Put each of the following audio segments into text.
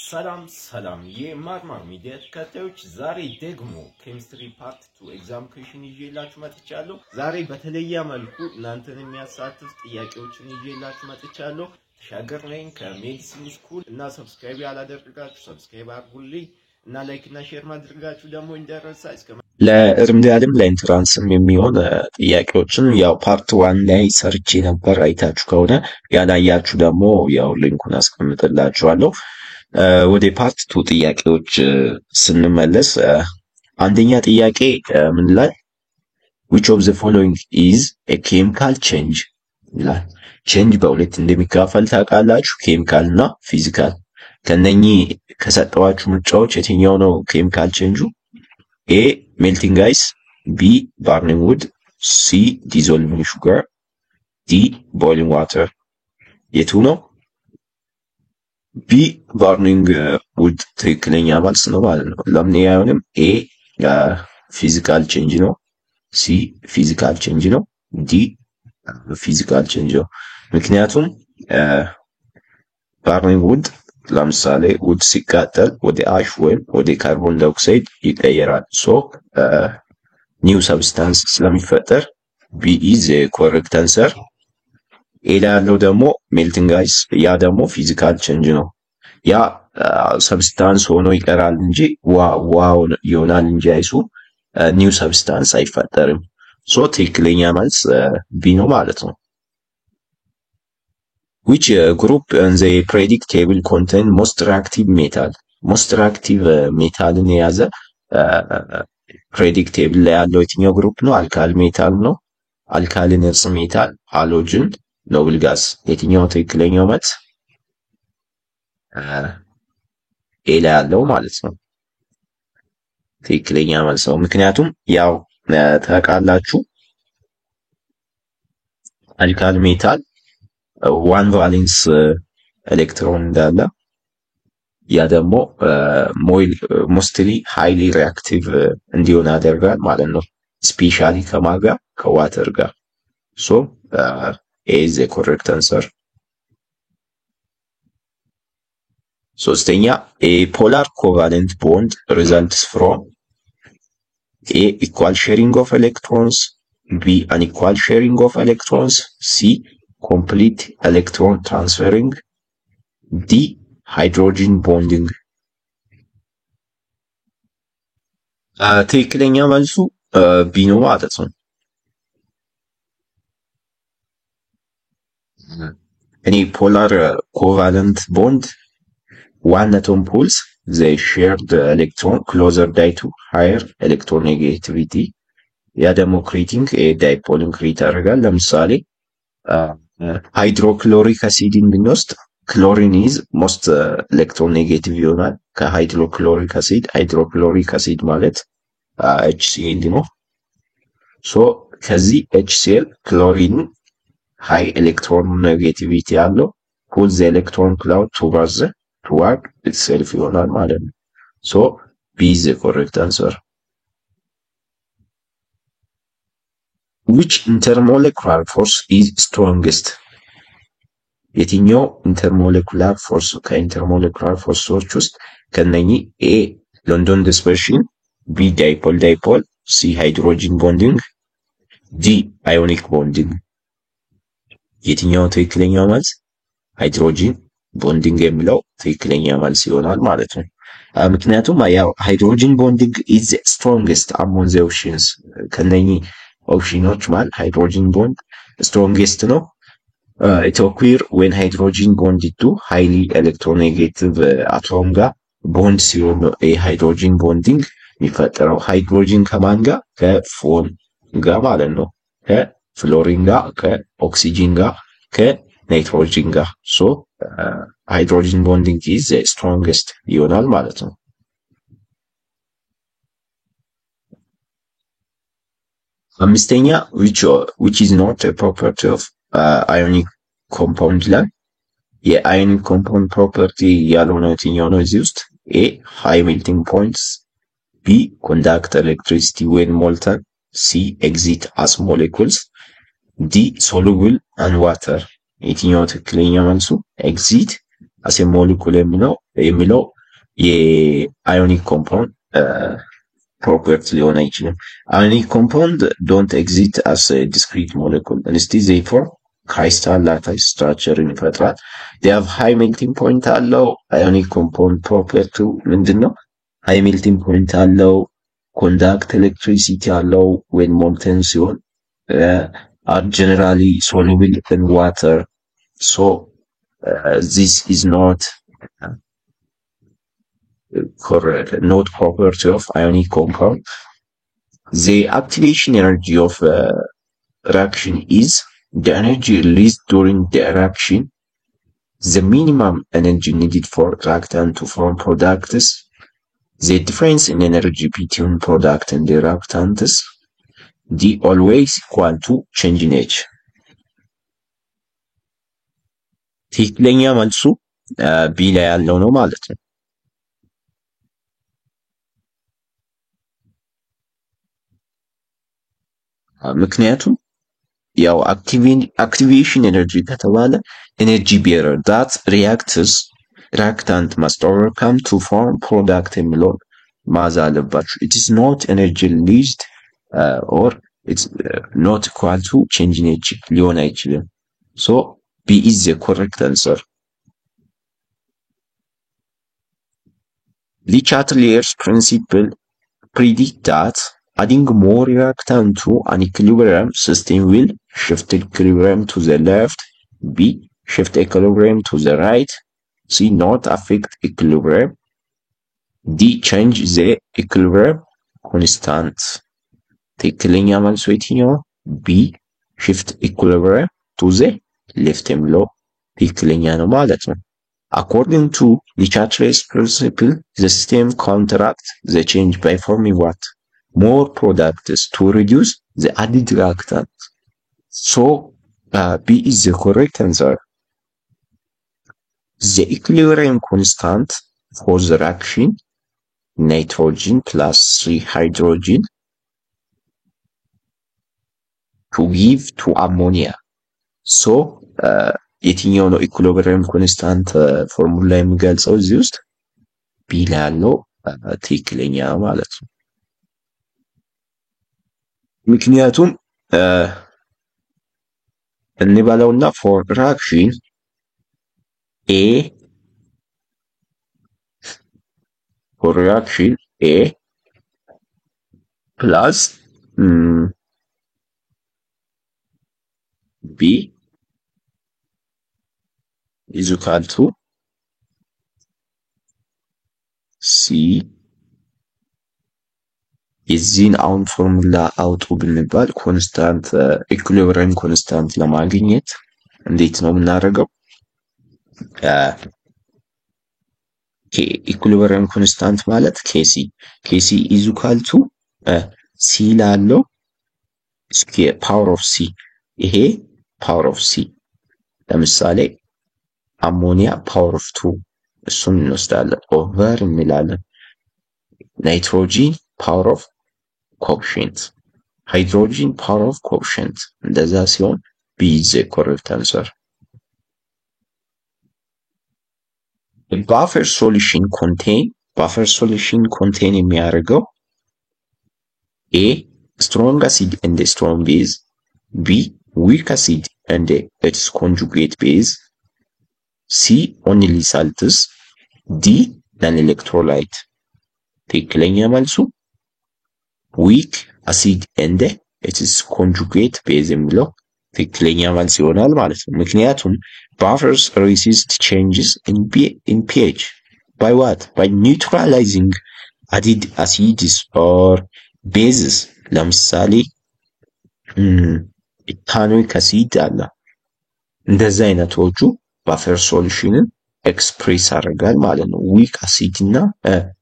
ሰላም የማርማር ሚዲያ ተከታዮች ዛሬ ደግሞ ኬሚስትሪ ፓርት 2 ኤግዛም ኩዌሽን ይዤላችሁ መጥቻለሁ። ዛሬ በተለየ መልኩ እናንተን የሚያሳትፍ ጥያቄዎችን ይዤላችሁ መጥቻለሁ። ተሻገር ነኝ ከሜዲሲን ስኩል እና ሰብስክራይብ ያላደረጋችሁ ሰብስክራይብ አድርጉልኝ እና ላይክ እና ሼር ማድረጋችሁ ደግሞ እንዳይረሳ። ለሪሚዲያልም ለኢንትራንስም የሚሆን ጥያቄዎችን ያው ፓርት 1 ላይ ሰርቼ ነበር። አይታችሁ ከሆነ ያላያችሁ ደግሞ ያው ሊንኩን አስቀምጥላችኋለሁ። ወደ ፓርት 2 ጥያቄዎች ስንመለስ አንደኛ ጥያቄ ምን ላይ which of the following is a chemical change ይላል። ቼንጅ በሁለት እንደሚከፋፈል ታውቃላችሁ፣ ኬሚካል እና ፊዚካል። ከነኚህ ከሰጠዋችሁ ምርጫዎች የትኛው ነው ኬሚካል ቼንጁ? A melting ice, B burning wood, C dissolving sugar, D boiling water። የቱ ነው? B burning wood ትክክለኛ መልስ ነው ማለት ነው። ለምን አይሆንም? A physical change ነው፣ C physical change ነው፣ D physical change ነው። ምክንያቱም burning wood ለምሳሌ ውድ ሲቃጠል ወደ አሽ ወይም ወደ ካርቦን ዳይኦክሳይድ ይቀየራል። ሶ ኒው ሰብስታንስ ስለሚፈጠር B is the correct answer። ኤላ ያለው ደግሞ ሜልቲንግ አይስ፣ ያ ደግሞ ፊዚካል ቼንጅ ነው። ያ ሰብስታንስ ሆኖ ይቀራል እንጂ ዋው ይሆናል እንጂ አይሱ ኒው ሰብስታንስ አይፈጠርም። ሶ ትክክለኛ መልስ B ነው ማለት ነው። Which group in the periodic table contain most reactive metal? Most reactive metal in የያዘ periodic table ላይ ያለው የትኛው ግሩፕ ነው? አልካል ሜታል ነው። አልካሊን እርስ ሜታል፣ ሃሎጅን፣ ኖብል ጋዝ። የትኛው ትክክለኛው መልስ? ኤ ላይ ያለው ማለት ነው ትክክለኛ መልስ ነው። ምክንያቱም ያው ታውቃላችሁ አልካል ሜታል ዋን ቫሌንስ ኤሌክትሮን እንዳለ፣ ያ ደግሞ ሞስትሊ ሃይሊ ሪአክቲቭ እንዲሆን ያደርጋል ማለት ነው። ስፔሻሊ ከማጋ ከዋተር ጋር። ሶ ኤ ኢዝ ዘ ኮሬክት አንሰር። ሶስተኛ ኤ ፖላር ኮቫለንት ቦንድ ሪዘልትስ ፍሮም ኤ ኢኳል ሼሪንግ ኦፍ ኤሌክትሮንስ፣ ቢ አንኢኳል ሼሪንግ ኦፍ ኤሌክትሮንስ፣ ሲ complete electron transferring, D hydrogen bonding። ትክክለኛ መልሱ ቢ ነው ማለት ነው። እኔ ፖላር ኮቫለንት ቦንድ one atom pulls they share the electron closer to higher electronegativity። ያ ደግሞ creating a dipole create ያደርጋል። ለምሳሌ ሃይድሮክሎሪክ አሲድን ብንወስድ ክሎሪን ኢዝ ሞስት ኤሌክትሮኔጌቲቭ ይሆናል ከሃይድሮክሎሪክ አሲድ። ሃይድሮክሎሪክ አሲድ ማለት HCl ነው። ሶ ከዚህ HCl ክሎሪን ሃይ ኤሌክትሮን ኔጌቲቪቲ ያለው ፑል ዘ ኤሌክትሮን ክላውድ toward itself ይሆናል ማለት ነው። ሶ B is the correct answer። Which intermolecular force is strongest? የትኛው intermolecular force ከintermolecular forceዎች ውስጥ ከነኚህ A London dispersion፣ B dipole፣ C hydrogen bonding፣ D ionic bonding። የትኛው ትክክለኛው መልስ? ሃይድሮጂን ቦንዲንግ የሚለው ትክክለኛ መልስ ይሆናል ማለት ነው። ምክንያቱም ያው ሃይድሮጂን ቦንዲንግ is the strongest among the oceans። ከነኚህ ኦፕሽኖች ማለት ሃይድሮጂን ቦንድ ስትሮንጌስት ነው። it occur when hydrogen bonded to highly electronegative atom ጋር ቦንድ ሲሆን ሃይድሮጂን ቦንዲንግ የሚፈጠረው። ሃይድሮጂን ከማን ጋር? ከፎን ጋር ማለት ነው። ከፍሎሪን ጋር፣ ከኦክሲጂን ጋር፣ ከናይትሮጂን ጋር። ሶ ሃይድሮጂን ቦንዲንግ is the strongest ይሆናል ማለት ነው። አምስተኛ which is not a property of ionic compound ላይ የአዮኒክ ኮምፓውንድ ፕሮፐርቲ ያልሆነው የትኛው ነው እዚህ ውስጥ? A high melting points፣ B conduct electricity when molten፣ C exit as molecules፣ D soluble and water። የትኛው ትክክለኛ መልሱ? exit as a molecule የሚለው የአዮኒክ ኮምፓውንድ property ሊሆን አይችልም። Ionic compound don't exist as a discrete molecule. Instead, therefore, crystal lattice structure ይፈጥራል። They have high melting point አለው። Ionic compound property ምንድነው? High melting point አለው። Conduct electricity አለው when molten ሲሆን are generally soluble in water. So this is not correct, not property of ionic compound. The activation energy of reaction is the energy released during the reaction, the minimum energy needed for reactant to form products, the difference in energy between product and the reactants, the always equal to change in H. ትክክለኛ መልሱ ቢ ላይ ያለው ነው ማለት ነው። ምክንያቱም ያው activation energy ከተባለ energy bearer that reactant must overcome to form product የሚለውን ማዝ አለባችሁ። it is not energy released or it's not equal to change in H ሊሆን አይችልም። so B is the correct answer. Le Chatelier's principle predicts that adding more reactant to an equilibrium system will shift equilibrium to the left, B, shift equilibrium to the right, C, not affect equilibrium, D, change the equilibrium constant. ትክክለኛ መልሱ የትኛው? B, shift equilibrium to the left የሚለው ትክክለኛ ነው ማለት ነው። According to Le Chatelier's principle, the system counteracts the change by forming what? More products to reduce the added reactant. So B is the correct answer. The equilibrium constant for the reaction nitrogen plus 3 hydrogen to give to ammonia. So የትኛው ነው ኢኩሊብሪየም ኮንስታንት ፎርሙላ የሚገልጸው? እዚህ ውስጥ ቢ ላይ ያለው ትክክለኛ ማለት ነው። ምክንያቱም እንበለውና for reaction A plus B is equal to C. የዚህን አሁን ፎርሙላ አውጡ ብንባል ኮንስታንት ኢኩሊብሪየም ኮንስታንት ለማግኘት እንዴት ነው የምናደርገው? ኢኩሊብሪየም ኮንስታንት ማለት ኬሲ is equal to C ላለው ስኩዌር ፓወር ኦፍ C። ይሄ ፓወር ኦፍ C ለምሳሌ አሞኒያ ፓወር ኦፍ 2 እሱን እንወስዳለን ኦቨር እንላለን። ናይትሮጂን ፓወር ኦፍ ኮኤፊሽንት፣ ሃይድሮጂን ፓወር ኦፍ ኮኤፊሽንት እንደዛ ሲሆን B is the correct answer. buffer solution contain የሚያደርገው A strong acid and a strong base, B weak acid and its conjugate base, C only salts, D non-electrolyte. ትክክለኛ መልሱ weak acid and its conjugate base የሚለው ትክክለኛ መልስ ይሆናል ማለት ነው። ምክንያቱም buffers resist changes in pH by what? By neutralizing added acids or bases. ለምሳሌ ኢታኖይክ አሲድ አለ። እንደዛ አይነቶቹ ባፈር ሶሉሽንን ኤክስፕሬስ አደርጋል ማለት ነው። ዊክ አሲድ እና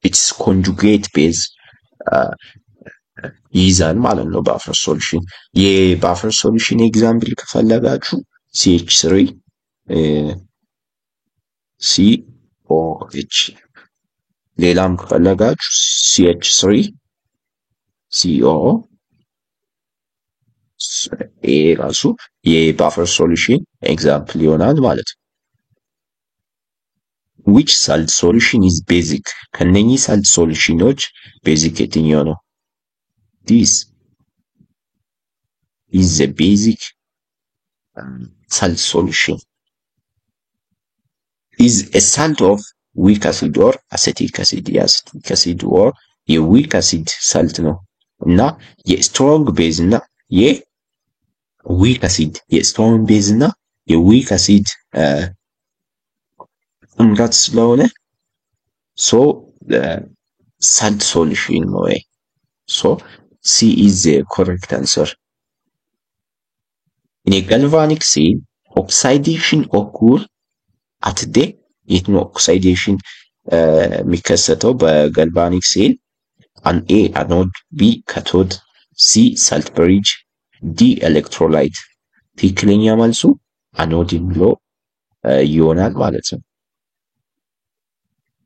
ኢትስ ኮንጁጌት ቤዝ ይይዛል ማለት ነው ባፈር ሶሉሽን። የባፈር ሶሉሽን ኤግዛምፕል ከፈለጋችሁ CH3 COH፣ ሌላም ከፈለጋችሁ CH3 CO ይሄ ራሱ የባፈር ሶሉሽን ኤግዛምፕል ይሆናል ማለት ነው። which salt solution is basic? ከነኚህ salt solutionዎች basic የትኛው ነው? This is the basic salt solution. Is a salt of weak acid or acetic acid? የacetic acid or የweak acid salt ነው እና የstrong base እና የweak acid የstrong base እና የweak acid ጥምረት ስለሆነ so salt solution ነው። So C is the correct answer. In a galvanic cell, oxidation occur at the የት ነው oxidation የሚከሰተው በጋልቫኒክ ሴል? an A anode, B cathode, C salt bridge, D electrolyte. ትክክለኛ መልሱ አኖድ የሚለው ይሆናል ማለት ነው።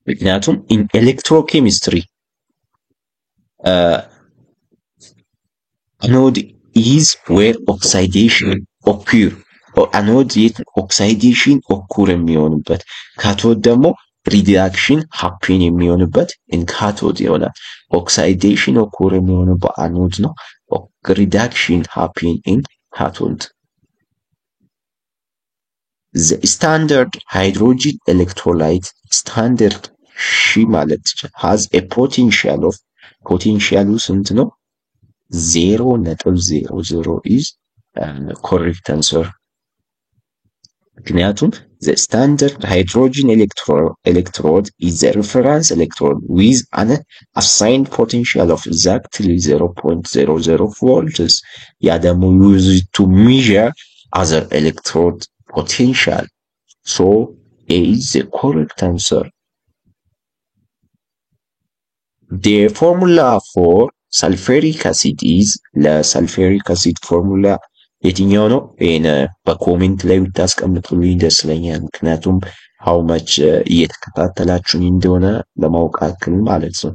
ምክንያቱም in electrochemistry anode is where oxidation occur or anode የት oxidation occur የሚሆንበት cathode ደግሞ reduction happen የሚሆንበት in cathode ይሆናል። oxidation occur የሚሆንበት anode ነው። reduction happen in cathode. The standard hydrogen electrolyte standard ሺ ማለት has a potential of potential ስንት ነው? 0.00 is correct answer. ምክንያቱም the standard hydrogen electrode is the reference electrode with an assigned potential of exactly 0.00 volts. ያ ደግሞ used to measure other electrode potential. So A is the correct answer. The formula for sulfuric acid is ለsulfuric acid formula የትኛው ነው? ይሄን በኮሜንት ላይ ብታስቀምጡልኝ ደስ ይለኛል። ምክንያቱም how much እየተከታተላችሁኝ እንደሆነ ለማወቅ አክል ማለት ነው።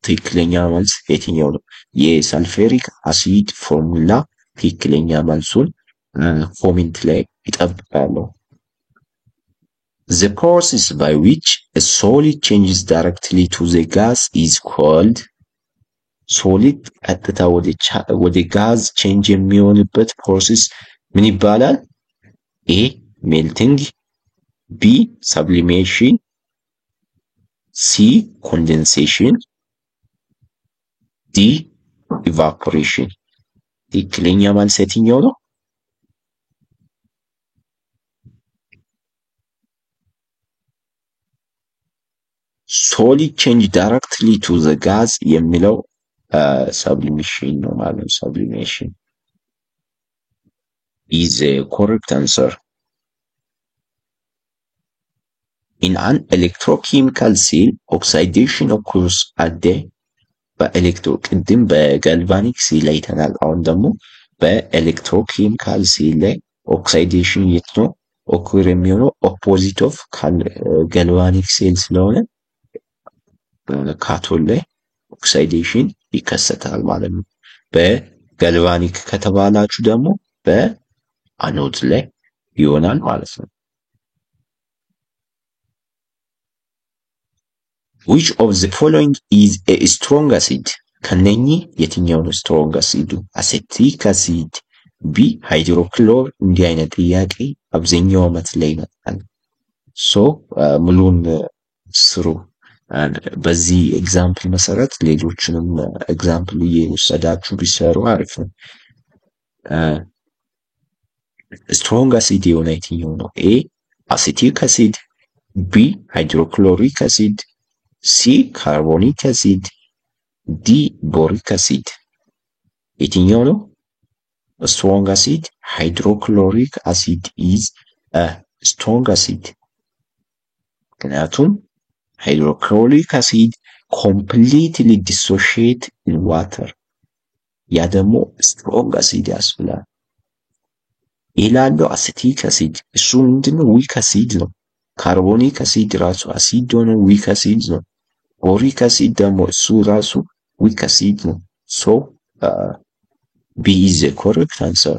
ትክክለኛ መልስ የትኛው ነው? የsulfuric acid ፎርሙላ ትክክለኛ መልሱን ኮሜንት ላይ ይጠብቃለሁ። The process by which a solid changes directly to the gas is called solid ቀጥታ ወደ ጋዝ ቼንጅ የሚሆንበት ፕሮሰስ ምን ይባላል? A melting, B sublimation, C condensation, D evaporation. ትክክለኛ መልስ የትኛው ነው? solid change directly to the gas የሚለው sublimation ነው ማለት ነው። sublimation is the correct answer. In an electrochemical cell oxidation occurs at the ቅድም በጋልቫኒክ ሴል ላይ አይተናል። አሁን ደግሞ በኤሌክትሮኬሚካል ሴል ላይ ኦክሳይዴሽን የት ነው ኦኩር የሚሆነው? ኦፖዚት ኦፍ ጋልቫኒክ ሴል ስለሆነ ካቶድ ላይ ኦክሳይዴሽን ይከሰታል ማለት ነው። በጋልቫኒክ ከተባላችሁ ደግሞ በአኖድ ላይ ይሆናል ማለት ነው። Which of the following is a strong acid? ከነኚህ የትኛው ነው strong acid? አሴቲክ አሲድ፣ ቢ ሃይድሮክሎር። እንዲህ አይነት ጥያቄ አብዛኛው ዓመት ላይ ይመጣል። ሶ ሙሉን ስሩ። በዚህ ኤግዛምፕል መሰረት ሌሎችንም ኤግዛምፕል እየወሰዳችሁ ቢሰሩ አሪፍ ነው። ስትሮንግ አሲድ የሆነ የትኛው ነው? ኤ አሴቲክ አሲድ፣ ቢ ሃይድሮክሎሪክ አሲድ፣ ሲ ካርቦኒክ አሲድ፣ ዲ ቦሪክ አሲድ። የትኛው ነው ስትሮንግ አሲድ? ሃይድሮክሎሪክ አሲድ ኢዝ ስትሮንግ አሲድ። ምክንያቱም ሃይድሮክሎሪክ አሲድ ኮምፕሊትሊ ዲሶሺየት ኢን ዋተር። ያ ደግሞ ስትሮንግ አሲድ ያስብላል። ይላለው አሴቲክ አሲድ እሱ ምንድነው? ዊክ አሲድ ነው። ካርቦኒክ አሲድ ራሱ አሲድ ሆኖ ዊክ አሲድ ነው። ቦሪክ አሲድ ደግሞ እሱ ራሱ ዊክ አሲድ ነው። ሶ B is the correct answer.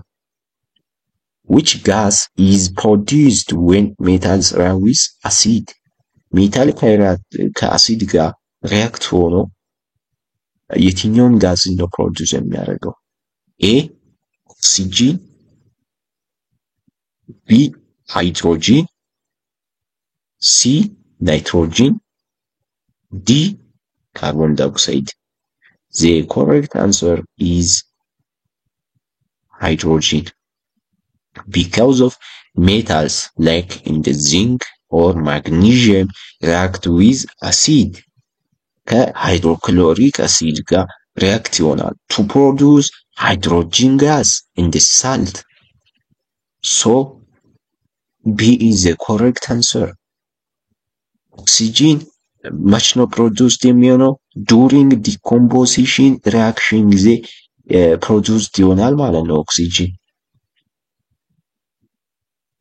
which gas is produced when metals react with acid? ሜታል ከአሲድ ጋር ሪያክት ሆኖ የትኛውን ጋዝ ነው ፕሮዲውስ የሚያደርገው? ኤ ኦክሲጂን፣ ቢ ሃይድሮጂን፣ ሲ ናይትሮጂን፣ ዲ carbon dioxide. The correct answer is hydrogen. Because of metals like in the zinc or magnesium react with acid, ከሃይድሮክሎሪክ አሲድ ጋር react ይሆናል to produce hydrogen gas in the salt. So B is the correct answer. Oxygen much no produced የሚሆነው during decomposition reaction ጊዜ produced ይሆናል ማለት ነው ኦክሲጂን።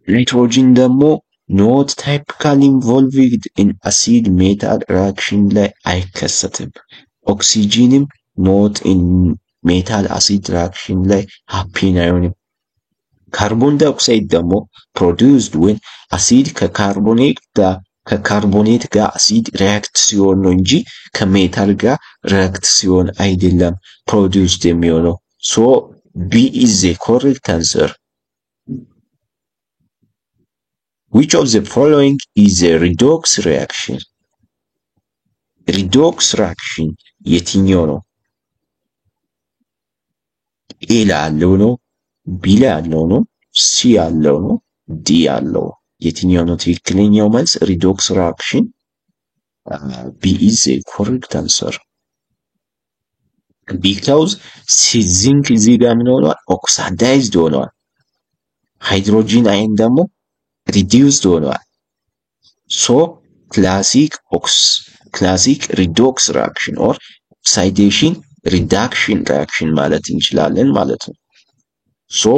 ናይትሮጂን ደግሞ not typically involved in acid metal reaction ላይ አይከሰትም። ኦክሲጂንም not in metal acid reaction ላይ happen አይሆንም። ካርቦን ዳይኦክሳይድ ደግሞ produced when acid ከካርቦኔት ጋር አሲድ ሪያክት ሲሆን ነው እንጂ ከሜታል ጋር ሪያክት ሲሆን አይደለም produced የሚሆነው። So B is the correct answer. Which of the following is a redox reaction? Redox reaction የትኛው ነው? ኤ ላይ ያለው ነው? ቢ ላይ ያለው ነው? ሲ ያለው ነው? ዲ ያለው? የትኛው ነው ትክክለኛው መልስ? redox reaction. B is the correct answer. Because zinc እዚህ ጋር ምን ሆኗል? oxidized ሆኗል። ሃይድሮጂን አየን ደግሞ reduced ሆኗል። So classic redox reaction or oxidation reduction reaction ማለት እንችላለን ማለት ነው። So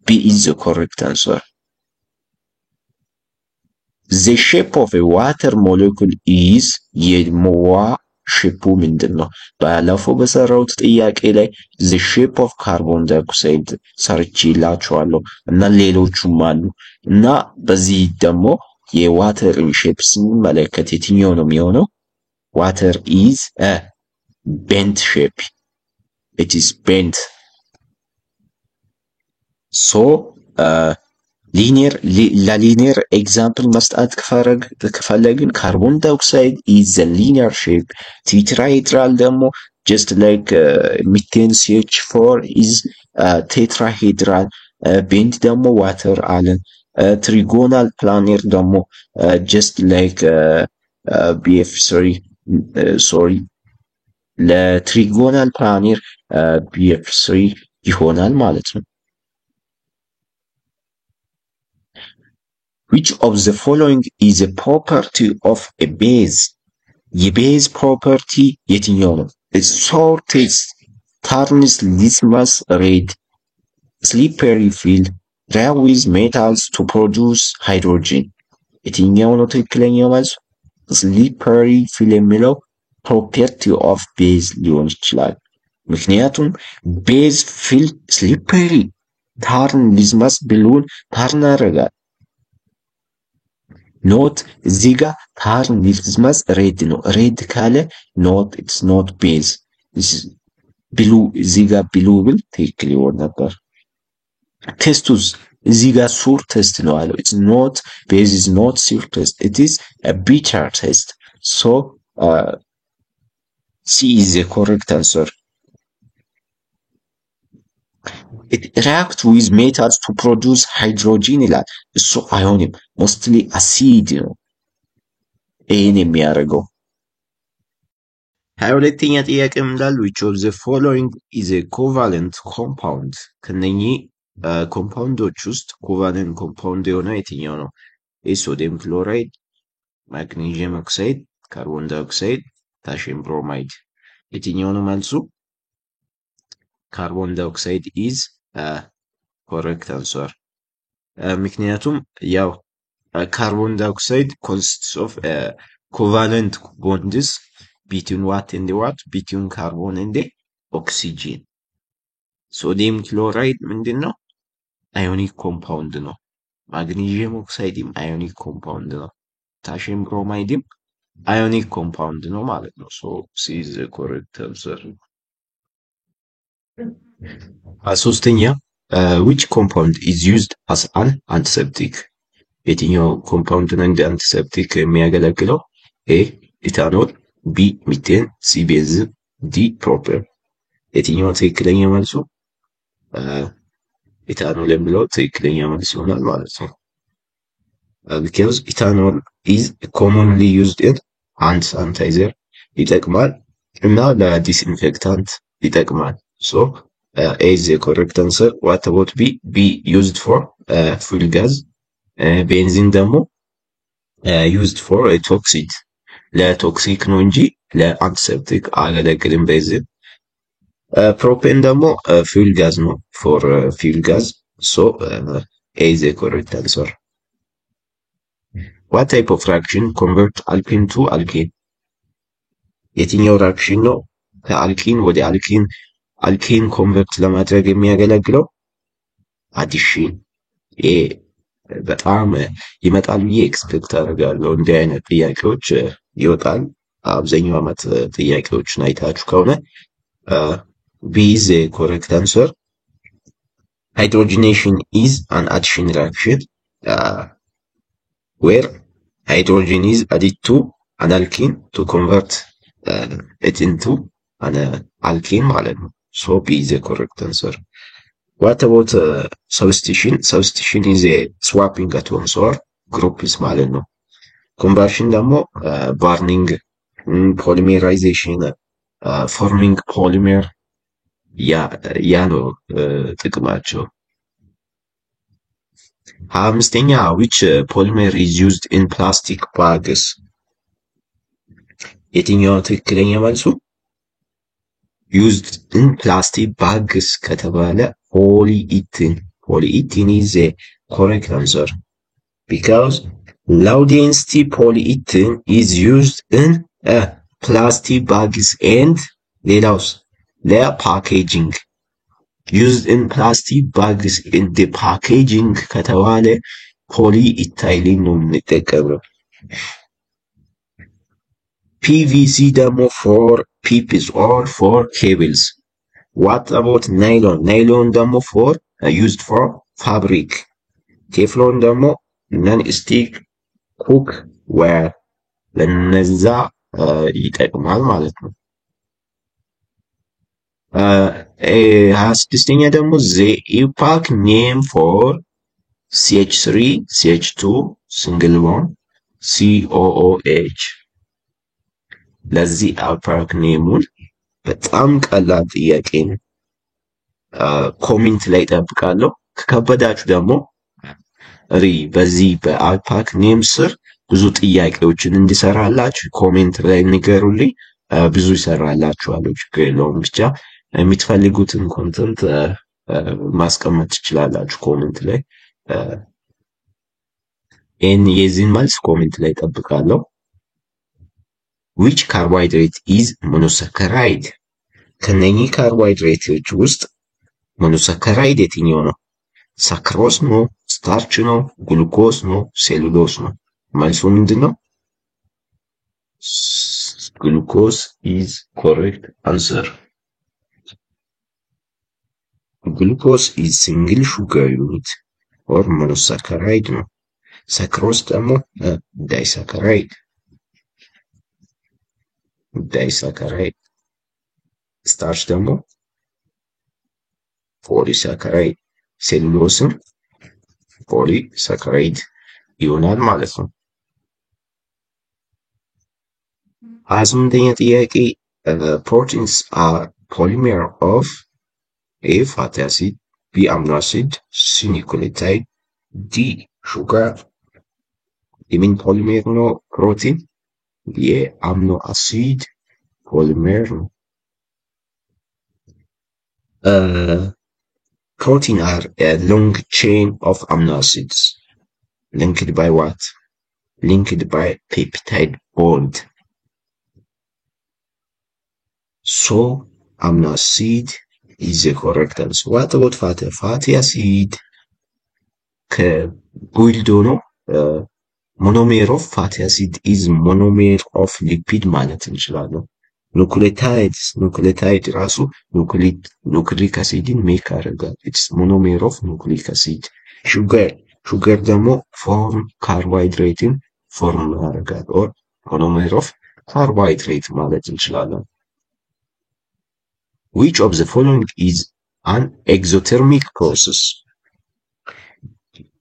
B is the correct answer. The shape of a water molecule is የውሃ ሼፑ ምንድን ነው? ባለፈው በሰራሁት ጥያቄ ላይ the shape of carbon dioxide ሰርቼላችኋለሁ እና ሌሎቹም አሉ እና በዚህ ደግሞ የዋተርን ሼፕ ስንመለከት የትኛው ነው የሚሆነው? water is a bent shape. It is bent. So linear example መስጠት ከፈለግን carbon dioxide is a linear shape. tetrahedral ደግሞ just like methane CH4 is tetrahedral. bent ደግሞ water አለን። trigonal planar ደግሞ just like BF3 ለትሪጎናል ፕላኔር BF3 ይሆናል ማለት ነው። Which of the following is a property of a base? የቤዝ ፕሮፐርቲ የትኛው ነው? sour taste, tarnished litmus red, slippery feel, react with metals to produce hydrogen. የትኛው ነው ትክክለኛው መልስ? slippery feel የሚለው ፕሮፐርቲ ኦፍ ቤዝ ሊሆን ይችላል። ምክንያቱም ቤዝ ፊል ስሊፐሪ ታርን ሊትመስ ብሉን ታርን ያደርጋል። ኖት እዚህ ጋር ታርን ሊትመስ ሬድ ነው። ሬድ ካለ ኖት ኢትስ ኖት ቤዝ። ብሉ እዚህ ጋር ብሉ ብል ትክክል ይሆን ነበር። ቴስቱስ እዚህ ጋር ሱር ቴስት ነው አለው። ኢትስ ኖት ቤዝ ኢዝ ኖት ሱር ቴስት ኢት ኢዝ አ ቢተር ቴስት። ሶ C is the correct answer. It reacts with metals to produce hydrogen ይላል። እሱ አይሆንም። mostly acid ነው ይሄን የሚያደርገው። 22ኛ ጥያቄ እንዳል which of the following is a covalent compound? ከነኚህ ኮምፓውንዶች ውስጥ ኮቫለንት ኮምፓውንድ የሆነው የትኛው ነው? ሶዲየም ክሎራይድ፣ ማግኔዥየም ኦክሳይድ፣ ካርቦን ዳይኦክሳይድ፣ potassium bromide. የትኛው ነው መልሱ? ካርቦን ዳይኦክሳይድ is correct answer. ምክንያቱም ያው ካርቦን ዳይኦክሳይድ consists of covalent bonds between what and what? between carbon and oxygen. ሶዲየም ክሎራይድ ምንድነው? አዮኒክ ኮምፓውንድ ነው። ማግኒዥየም ኦክሳይድም አዮኒክ ኮምፓውንድ ነው። ፖታሽየም ብሮማይድም አዮኒክ ኮምፓውንድ ነው ማለት ነው። ሶ ሲ ኢዝ ዘ ኮሬክት አንሰር። ሶስተኛ which compound is used as an antiseptic? የትኛው ኮምፓውንድ ነው እንደ አንቲሰፕቲክ የሚያገለግለው? ኤ ኢታኖል፣ ቢ ሚቴን፣ ሲ ቤንዚን፣ ዲ ፕሮፔን። የትኛው ትክክለኛ መልሱ? ኢታኖል የሚለው ትክክለኛ መልስ ይሆናል ማለት ነው። because ethanol is commonly used in hand sanitizer ይጠቅማል እና ለዲስኢንፌክታንት ይጠቅማል። so A is the correct answer. What about B? B used for fuel gas. ቤንዚን ደግሞ used for a toxic ለቶክሲክ ነው እንጂ ለአንቲሰፕቲክ አያገለግልም ቤንዚን። ፕሮፔን ደግሞ fuel gas ነው for fuel gas. so A is the correct answer. What type of reaction convert alkene to alkane? የትኛው ሪአክሽን ነው ከአልኪን ወደ አልኬን ኮንቨርት ለማድረግ የሚያገለግለው? አዲሽን። ይሄ በጣም ይመጣል ብዬ ኤክስፔክት አደርጋለሁ። እንዲህ አይነት ጥያቄዎች ይወጣል። አብዛኛው ዓመት ጥያቄዎችን አይታችሁ ከሆነ B is the correct answer. Hydrogenation is an addition reaction where hydrogen is added to an alkene to convert it into an alkene ማለት ነው። so B is the correct answer. What about substitution? Substitution is a swapping atoms or groups ማለት ነው። combustion ደግሞ burning, polymerization, forming polymer ያ ነው ጥቅማቸው። አምስተኛ which polymer is used in plastic bags? የትኛው ትክክለኛ መልሱ? used in plastic bags ከተባለ polyethylene is the correct answer because low density polyethylene is used in plastic bags and ሌላውስ ለፓኬጂንግ used in plastic bags in the packaging ከተባለ polyethylene ነው የምንጠቀመው። PVC ደግሞ for pipes or for cables. What about nylon? Nylon ደግሞ for used for fabric. Teflon ደግሞ non-stick cookware ለነዛ ይጠቅማል ማለት ነው። 26ኛ ደግሞ the epoch name for CH3 CH2 single bond COOH ለዚህ አፓርክ ኔሙን በጣም ቀላል ጥያቄ ነው። ኮሜንት ላይ ጠብቃለሁ። ከከበዳችሁ ደግሞ በዚህ በአልፓክ ኔም ስር ብዙ ጥያቄዎችን እንዲሰራላችሁ ኮሜንት ላይ ንገሩልኝ። ብዙ ይሰራላችኋለሁ፣ ችግር የለውም። ብቻ የምትፈልጉትን ኮንተንት ማስቀመጥ ትችላላችሁ ኮሜንት ላይ። የዚህን መልስ ኮሜንት ላይ ጠብቃለሁ። which carbohydrate is monosaccharide? ከነኚህ ካርቦሃይድሬቶች ውስጥ ሞኖሳካራይድ የትኛው ነው? ሳክሮስ ነው? ስታርች ነው? ግሉኮስ ነው? ሴሉሎስ ነው? መልሱ ምንድነው? glucose is correct answer. Glucose is single sugar unit or monosaccharide ነው። ሳክሮስ ደግሞ ዳይሳካራይድ ስታርች ደግሞ ፖሊሳካራይድ፣ ሴሉሎስም ፖሊሳካራይድ ይሆናል ማለት ነው። 28ኛ ጥያቄ proteins are polymer of A fatty acid, B amino acid, C nucleotide, D sugar. የምን ፖሊሜር ነው ፕሮቲን? የአምኖ አሲድ ፖሊሜር ነው። protein are a long chain of amino acids linked by what? Linked by peptide bond. So amino acid is the correct answer. What about fatty acid? ከቦይልድ ሆኖ ሞኖሜር ኦፍ ፋቲ አሲድ ኢዝ ሞኖሜር ኦፍ ሊፒድ ማለት እንችላለን። ኑክሌታይድ ራሱ ኑክሊክ አሲድን ሜክ ያደርጋል። ኢትስ ሞኖሜር ኦፍ ኑክሊክ አሲድ። ሹገር ደግሞ ፎርም ካርቦሃይድሬትን ፎርም ያደርጋል። ኦር ሞኖሜር ኦፍ ካርቦሃይድሬት ማለት እንችላለን። Which of the following is an exothermic process?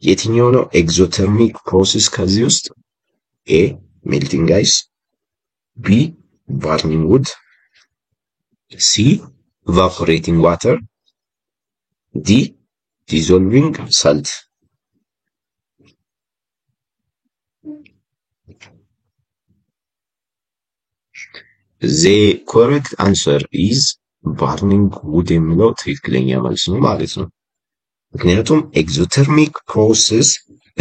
የትኛው ነው ኤግዞተርሚክ ፕሮሰስ ከዚህ ውስጥ? ኤ ሜልቲንግ አይስ፣ ቢ ባርኒንግ ውድ፣ ሲ ኢቫፖሬቲንግ ዋተር፣ ዲ ዲዞልቪንግ ሳልት። The correct answer is ባርኒንግ ውድ የሚለው ትክክለኛ መልስ ነው ማለት ነው። ምክንያቱም ኤግዞተርሚክ ፕሮሰስ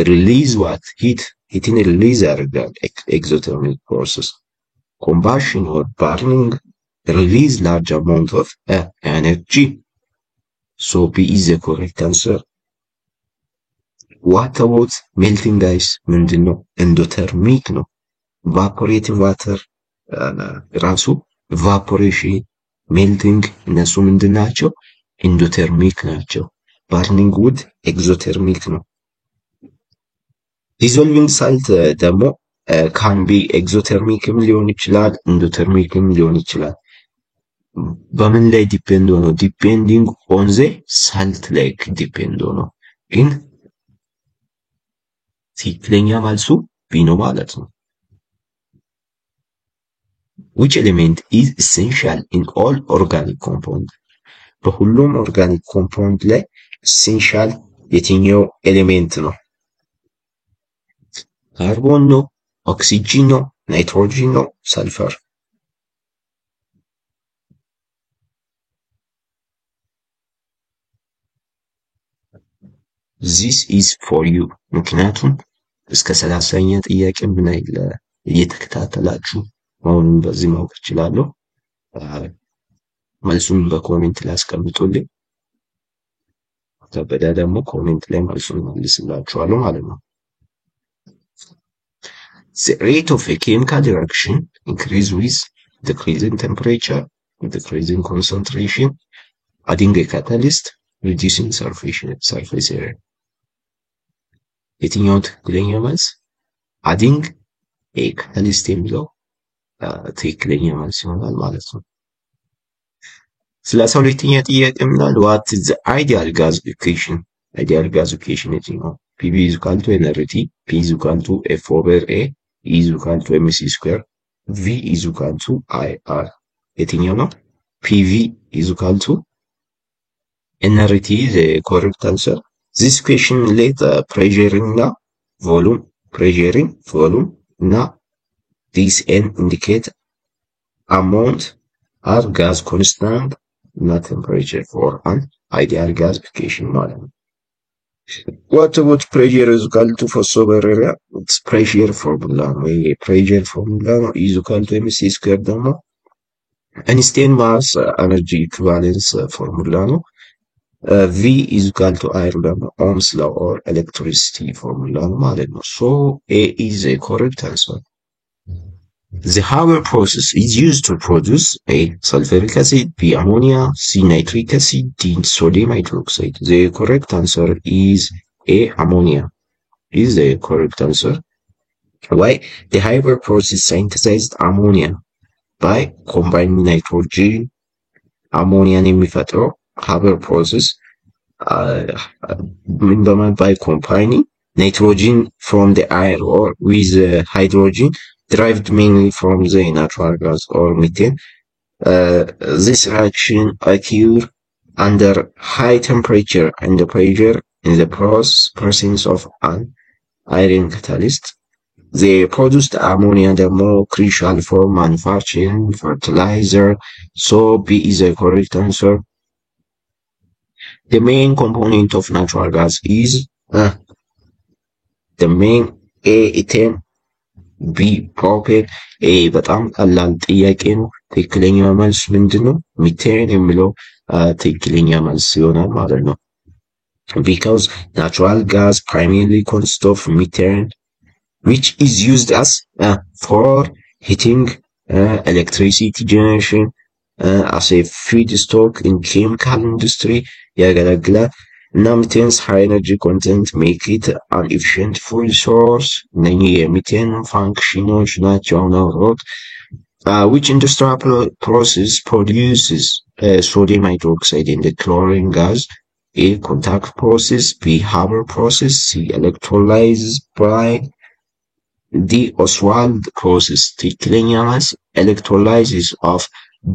ሪሊዝ ሂትን ሪሊዝ ያደርጋል። ኤግዞተርሚክ ፕሮሰስ ኮምባሽን ኦር ባርኒንግ ሪሊዝ ላርጅ አማውንት ኦፍ ኤነርጂ። ሶ ቢ ኢዝ ዘ ኮሬክት አንሰር። ዋት አባውት ሜልቲንግ አይስ ምንድን ነው? ኤንዶተርሚክ ነው። ኢቫፖሬቲንግ ዋተር ራሱ ኢቫፖሬሽን፣ ሜልቲንግ እነሱ ምንድን ናቸው? ኤንዶተርሚክ ናቸው። ባርኒንግ ውድ ኤግዞተርሚክ ነው። ዲዞልቪንግ ሳልት ደግሞ ካን ቢ ኤግዞተርሚክም ሊሆን ይችላል፣ ኤንዶተርሚክም ሊሆን ይችላል። በምን ላይ ዲፔንድ ሆኖ? ዲፔንዲንግ ኦን ዘ ሳልት ላይ ዲፔንድ ሆኖ። ግን ትክክለኛ መልሱ ቢ ነው ማለት ነው። which element is essential in all organic compound? በሁሉም ኦርጋኒክ ኮምፓውንድ ላይ ኢሴንሻል የትኛው ኤሌሜንት ነው? ካርቦን ነው? ኦክሲጂን ነው? ናይትሮጂን ነው? ሰልፈር? this is for you። ምክንያቱም እስከ 30ኛ ጥያቄ ምን አይለ እየተከታተላችሁ አሁን በዚህ ማወቅ እችላለሁ። መልሱን በኮሜንት ላይ አስቀምጡልኝ። ከበዳ ደግሞ ኮሜንት ላይ መልሱን መልስላችኋለሁ ማለት ነው። The rate of a chemical reaction increase with decreasing temperature, decreasing concentration, adding a catalyst, reducing surface area. የትኛው ትክክለኛ መልስ? adding a catalyst የሚለው ትክክለኛ መልስ ይሆናል ማለት ነው። 32ኛ ጥያቄ ምናል? what is the ideal gas equation? ideal gas equation የትኛው? PV is equal to nRT, P is equal to F over A, E is equal to mc square, V is equal to IR. የትኛው ነው? PV is equal to nRT is the correct answer. this equation let pressure እና volume እና this n indicate amount are gas constant not temperature for an ideal gas equation ማለት ነው። what about pressure is equal to phosphobarrier? it's pressure formula ነው። ይሄ pressure formula ነው። is equal to mc square ደግሞ Einstein mass energy equivalence formula ነው። V is equal to I ደግሞ Ohm's law or electricity formula ነው ማለት ነው። so A is a correct answer. The Haber process is used to produce A. sulfuric acid, B. ammonia, C. nitric acid, D. sodium hydroxide. The correct answer is A. ammonia. Is the correct answer. Why? The Haber process synthesized ammonia by combining nitrogen, ammonia የሚፈጥረው Haber process by combining nitrogen from the air or with hydrogen derived mainly from the natural gas or methane. This reaction occurs under high temperature and pressure in the presence of an iron catalyst. They produced ammonia, the more crucial for manufacturing fertilizer. So B is the correct answer. The main component of natural gas is the main A. ethane, B. propane. A በጣም ቀላል ጥያቄ ነው። ትክክለኛ መልስ ምንድነው? ሚቴን የሚለው ትክክለኛ መልስ ይሆናል ማለት ነው። because natural gas primarily consists of methane, which is used as for heating, electricity generation, as a feedstock in chemical industry ያገለግላል። እና ሚቴንስ high energy content make it an efficient fuel source። እነኚህ የሚቴን ፋንክሽኖች ናቸው አሁን which industrial process produces sodium hydroxide and chlorine gas? A. Contact process. B. Haber process. C. Electrolysis brine. D. Oswald process. ትክክለኛ መልስ electrolysis of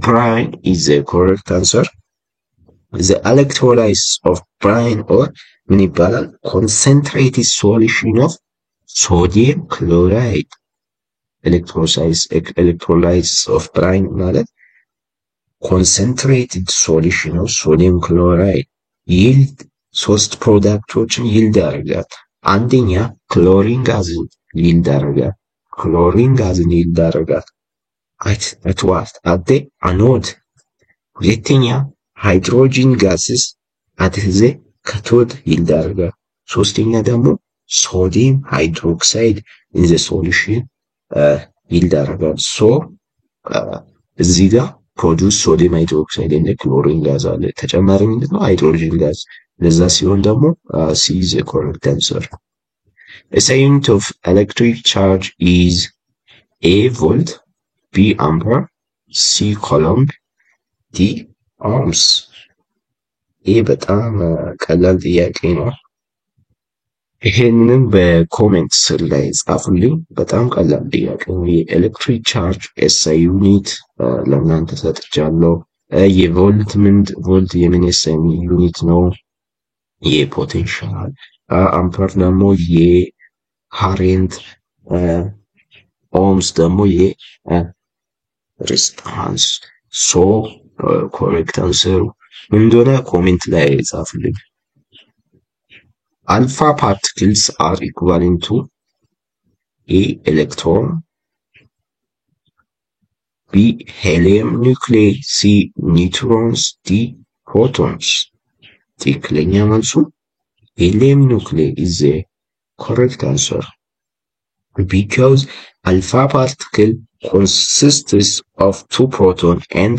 brine is the correct answer. The electrolysis of brine or ምን ይባላል? Concentrated solution of sodium chloride. Electrolysis of brine ማለት concentrated solution of sodium chloride yield ሶስት ፕሮዳክቶችን ይልድ ያደርጋል። አንደኛ ክሎሪን ጋዝን ይልድ ያደርጋል። at what? at the anode። ሁለተኛ ሃይድሮጂን ጋስስ at the cathode ይልድ ያደርጋል። ሶስተኛ ደግሞ ሶዲየም ሃይድሮክሳይድ in the solution ይልድ ያደርጋል። እዚህ ጋር ፕሮዲውስ ሶዲየም ሃይድሮክሳይድ እና ክሎሪን ጋዝ አለ። ተጨማሪ ምንድነው? ሃይድሮጂን ጋዝ። ለዛ ሲሆን ደግሞ C is the correct answer. A unit of electric charge is A. volt, B. ampere, C. coulomb, D. ohms። ይህ በጣም ቀላል ጥያቄ ነው። ይሄንን በኮሜንት ስር ላይ ጻፉልኝ። በጣም ቀላል ጥያቄ ነው። የኤሌክትሪክ ቻርጅ ኤስአይ ዩኒት ለእናንተ ሰጥቻለሁ። ቮልት የምን ኤስአይ ዩኒት ነው? የፖቴንሻል። አምፐር ደግሞ የካሬንት፣ ኦምስ ደግሞ የሬዚስታንስ። ኮሬክት አንሰሩ ምን እንደሆነ ኮሜንት ላይ ጻፉልኝ። Alpha particles are equivalent to A. electron, B. helium nuclei, C. neutrons, D. protons። ትክክለኛ መልሱ helium nuclei is the correct answer because alpha particle consists of 2 protons and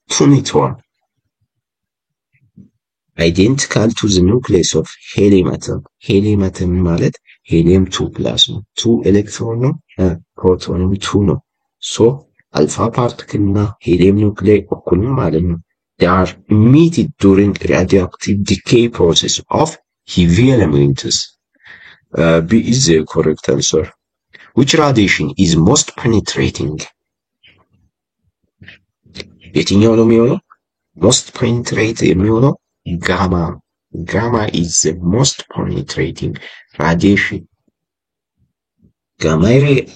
2 neutrons. Identical to the nucleus of helium atom. Helium atom ማለት helium 2 plus ነው። 2 ኤሌክትሮን ነው፣ ፕሮቶንም 2 ነው። alpha particle እና helium nuclei እኩል ነው ማለት ነው። They are emitted during radioactive decay process of heavy elements. B is the correct answer. Which radiation is most penetrating? የትኛው ነው የሚሆነው? most penetrate የሚሆነው Gamma. Gamma is the most penetrating radiation. Gamma ray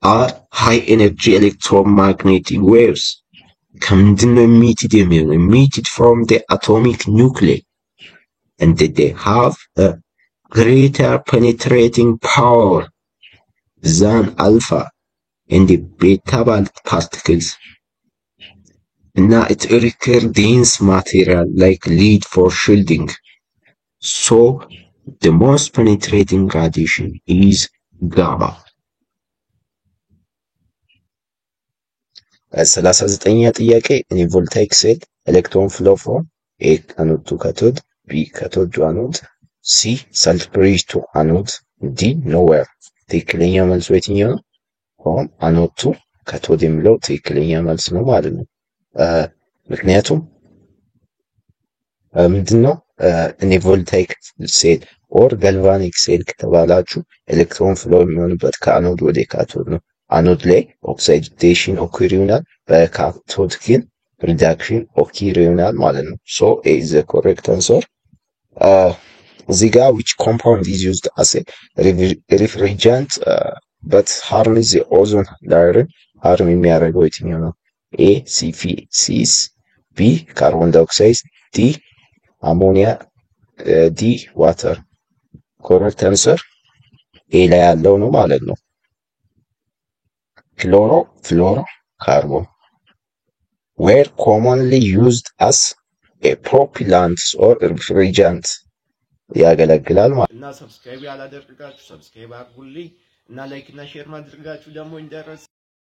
are high energy electromagnetic waves. ከምንድነው emitted from the atomic nuclei, and they have a greater penetrating power than alpha and the beta particles. Now it requires dense material like lead for shielding. So the most penetrating radiation is gamma. 39ኛ ጥያቄ in a voltaic cell electron flow from A anode to cathode, B cathode to anode, C self bridge to anode, D nowhere። ትክክለኛ መልሱ የትኛው ነው? from anode to cathode የሚለው ትክክለኛ መልስ ነው ማለት ነው። ምክንያቱም ምንድነው እኔ ቮልታይክ ሴል ኦር ጋልቫኒክ ሴል ከተባላችሁ ኤሌክትሮን ፍሎ የሚሆንበት ከአኖድ ወደ ካቶድ ነው። አኖድ ላይ ኦክሲዴሽን ኦኩር ይሆናል፣ በካቶድ ግን ሪዳክሽን ኦኩር ይሆናል ማለት ነው። ሶ ኤ ኢዝ ዘ ኮሬክት አንሰር። እዚህ ጋር which compound is used as a refrigerant but harms the ozone layer? harm የሚያደርገው የትኛው ነው? A CFCs, B carbon dioxide, D ammonia, D water። correct answer A ላይ ያለው ነው ማለት ነው። carbon were commonly used as a propellant or refrigerant. ያገለግላል ማለት እና ሰብስክራይብ ያላደረጋችሁ ሰብስክራይብ አድርጉልኝ እና ላይክ እና ሼር ማድረጋችሁ ደግሞ እንዳይረሳ